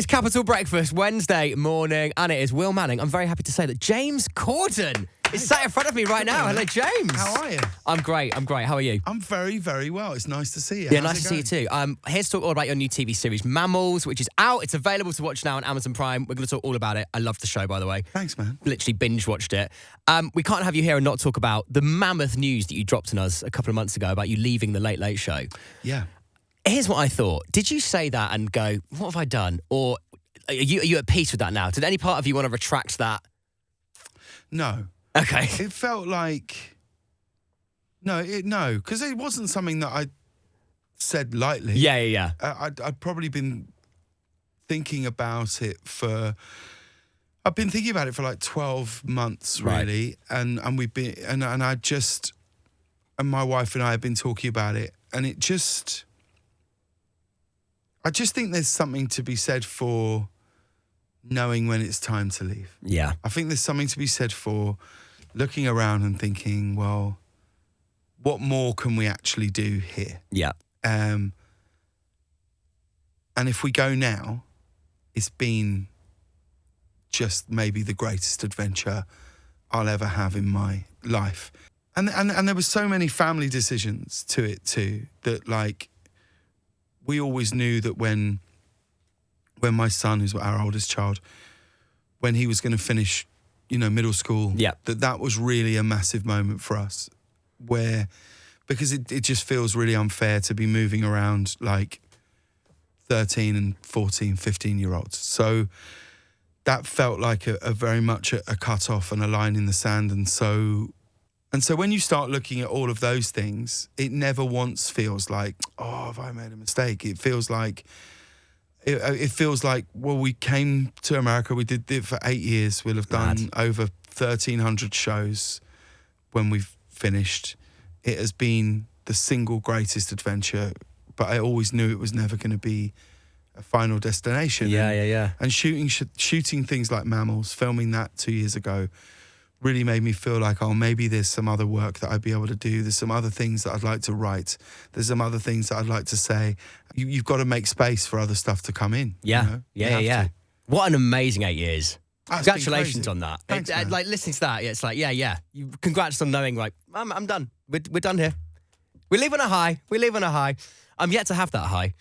is Capital Breakfast, Wednesday morning, and it is Will Manning. I'm very happy to say that James Corden is sat in front of me right now. Hello, James. How are you? I'm great. How are you? I'm very, very well. It's nice to see you. Yeah, nice to see you too. Here to talk all about your new TV series, Mammals, which is out. It's available to watch now on Amazon Prime. We're going to talk all about it. I love the show, by the way. Thanks, man. Literally binge-watched it. We can't have you here and not talk about the mammoth news that you dropped on us a couple of months ago about you leaving the Late Late Show. Yeah. Here's what I thought. Did you say that and go, what have I done? Or are you at peace with that now? Did any part of you want to retract that? No. Okay. It felt like... No, because it wasn't something that I said lightly. Yeah. I'd probably been thinking about it for... I've been thinking about it for like 12 months, really. Right. And we've been... And I just... And my wife and I have been talking about it. And it just... I just think there's something to be said for knowing when it's time to leave. Yeah. I think there's something to be said for looking around and thinking, well, what more can we actually do here? Yeah. And if we go now, it's been just maybe the greatest adventure I'll ever have in my life. And there were so many family decisions to it too, that like, we always knew that when my son, who's our oldest child, when he was going to finish, middle school, that was really a massive moment for us, because it just feels really unfair to be moving around like 13 and 14, 15-year-olds. So that felt like a very much a cut-off and a line in the sand. And so when you start looking at all of those things, it never once feels like, oh, have I made a mistake? It feels like, well, we came to America, we did it for 8 years. We'll have done over 1,300 shows when we've finished. It has been the single greatest adventure, but I always knew it was never going to be a final destination. Yeah. And shooting things like Mammals, filming that 2 years ago, really made me feel like, oh, maybe there's some other work that I'd be able to do. There's some other things that I'd like to write. There's some other things that I'd like to say. You've got to make space for other stuff to come in. Yeah. Yeah. What an amazing 8 years. Congratulations on that. Thanks, man. Like, listening to that, it's like, yeah. Congrats on knowing, like, I'm done. We're done here. We leave on a high. I'm yet to have that high.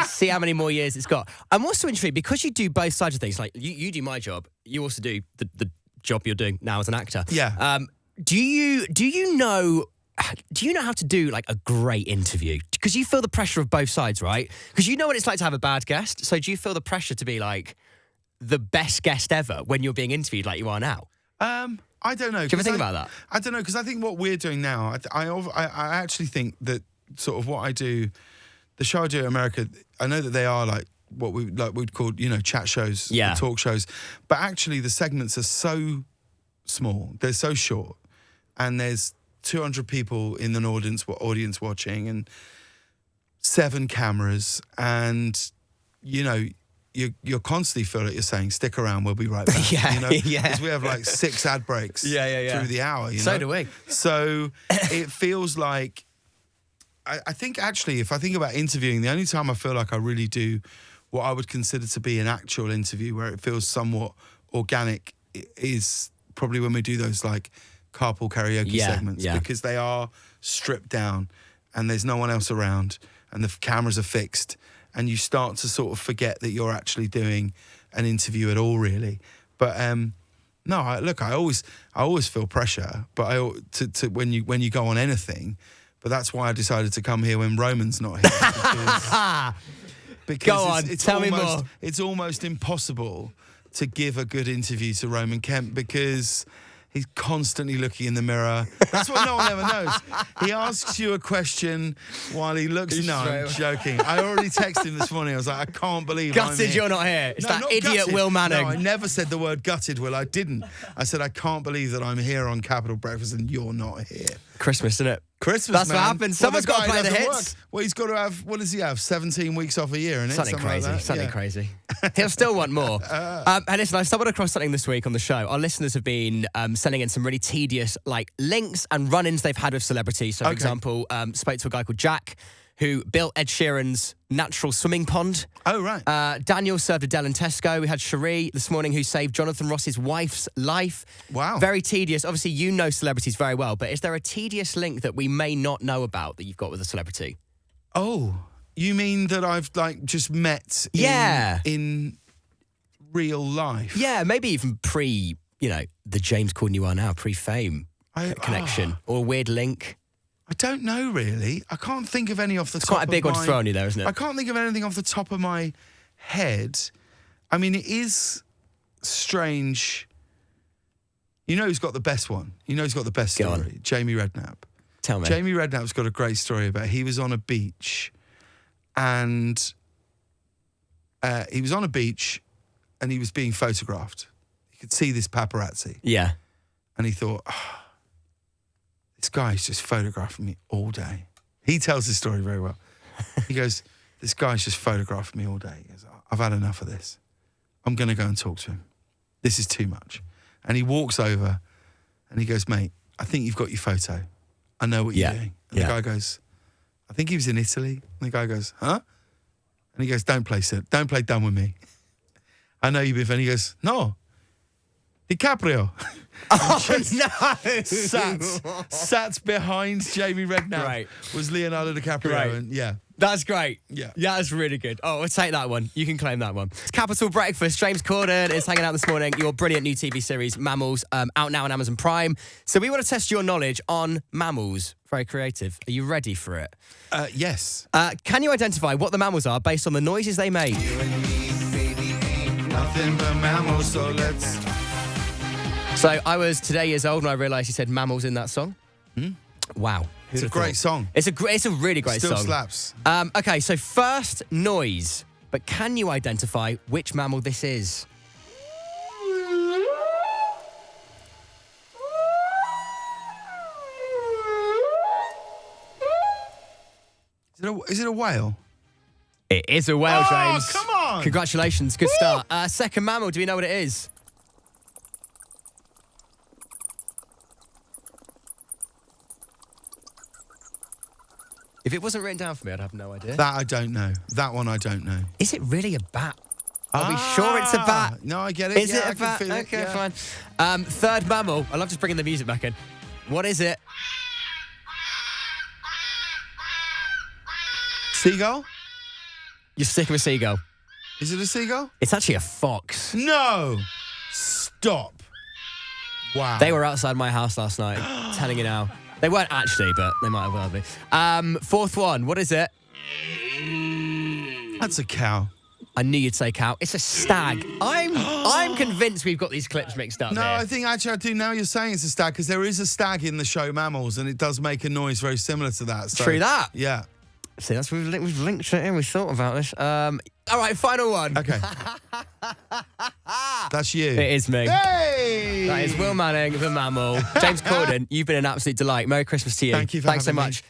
See how many more years it's got. I'm also intrigued, because you do both sides of things. Like, you do my job. You also do the job you're doing now as an actor. Yeah. Do you know how to do like a great interview? Because you feel the pressure of both sides, right? Because you know what it's like to have a bad guest. So do you feel the pressure to be like the best guest ever when you're being interviewed like you are now? I don't know. Do you ever think about that? I don't know, because I think what we're doing now, I actually think that sort of what I do, the show I do in America, I know that they are like what we'd call, chat shows, talk shows. But actually the segments are so small. They're so short. And there's 200 people in an audience watching, and 7 cameras. And, you're constantly feel like you're saying, stick around, we'll be right back. Yeah. Because we have like 6 ad breaks through the hour. So do we. So it feels like, I think actually, if I think about interviewing, the only time I feel like I really do what I would consider to be an actual interview where it feels somewhat organic is probably when we do those like carpool karaoke segments, because they are stripped down and there's no one else around and the cameras are fixed, and you start to sort of forget that you're actually doing an interview at all, really. But no, I always feel pressure, but to when you go on anything. But that's why I decided to come here when Roman's not here. Because go on, tell me more. It's almost impossible to give a good interview to Roman Kemp, because he's constantly looking in the mirror. That's what no one ever knows. He asks you a question while he looks... I'm joking. I already texted him this morning. I was like, I can't believe gutted I'm here. You're not here. It's no, that idiot gutted. Will Manning. No, I never said the word gutted, Will. I didn't. I said, I can't believe that I'm here on Capital Breakfast and you're not here. Christmas, isn't it? Christmas, That's man. what happens. Someone's got to play the hits. Work. Well, he's got to have, what does he have, 17 weeks off a year, isn't it? Something crazy. Like something crazy. He'll still want more. And listen, I stumbled across something this week on the show. Our listeners have been sending in some really tedious like links and run-ins they've had with celebrities. So, for example, spoke to a guy called Jack, who built Ed Sheeran's natural swimming pond. Oh, right. Daniel served Adele and Tesco. We had Cherie this morning who saved Jonathan Ross's wife's life. Wow. Very tedious. Obviously, you know celebrities very well, but is there a tedious link that we may not know about that you've got with a celebrity? Oh, you mean that I've just met in real life? Yeah, maybe even pre, the James Corden you are now, pre-fame connection or a weird link. I don't know, really. I can't think of any off the top of my... It's quite a big one to throw on you there, isn't it? I can't think of anything off the top of my head. I mean, it is strange. You know who's got the best one? You know who's got the best Go story? on. Jamie Redknapp. Tell me. Jamie Redknapp's got a great story about he was on a beach and he was being photographed. You could see this paparazzi. Yeah. And he thought, this guy's just photographing me all day. He tells his story very well. He goes, this guy's just photographing me all day. He goes, I've had enough of this. I'm going to go and talk to him. This is too much. And he walks over and he goes, mate, I think you've got your photo. I know what you're doing. And the guy goes, I think he was in Italy. And the guy goes, huh? And he goes, don't play dumb with me. I know you've been funny. He goes, no. DiCaprio. Oh, no. Sat behind Jamie Redknapp. Right. Was Leonardo DiCaprio. Right. And yeah. That's great. Yeah. That's really good. Oh, we'll take that one. You can claim that one. It's Capital Breakfast. James Corden is hanging out this morning. Your brilliant new TV series, Mammals, out now on Amazon Prime. So we want to test your knowledge on mammals. Very creative. Are you ready for it? Yes. Can you identify what the mammals are based on the noises they make? You and me, baby, ain't nothing but mammals, so let's... So I was today years old and I realised you said mammals in that song. Wow. It's a great song. It's a really great Still song. slaps. Okay, so first noise. But can you identify which mammal this is? Is it a whale? It is a whale, Oh, James. come on. Congratulations. Good start. Second mammal, do we know what it is? If it wasn't written down for me, I'd have no idea. That I don't know. That one I don't know. Is it really a bat? Are we sure it's a bat? No, I get it. Is it I a can bat? feel it, Okay, yeah. fine. Third mammal. I love just bringing the music back in. What is it? Seagull? You're sticking with seagull. Is it a seagull? It's actually a fox. No. Stop. Wow. They were outside my house last night. Telling you now. They weren't actually, but they might have well be. Fourth one. What is it? That's a cow. I knew you'd say cow. It's a stag. I'm convinced we've got these clips mixed up. No, here. I think actually I do. Now you're saying it's a stag because there is a stag in the show Mammals, and it does make a noise very similar to that. So, True that. Yeah. See, that's we've linked it in. We thought about this. All right, final one. Okay. That's you. It is me. Hey! That is Will Manning, the mammal. James Corden, you've been an absolute delight. Merry Christmas to you. Thank you for Thanks so having me. much.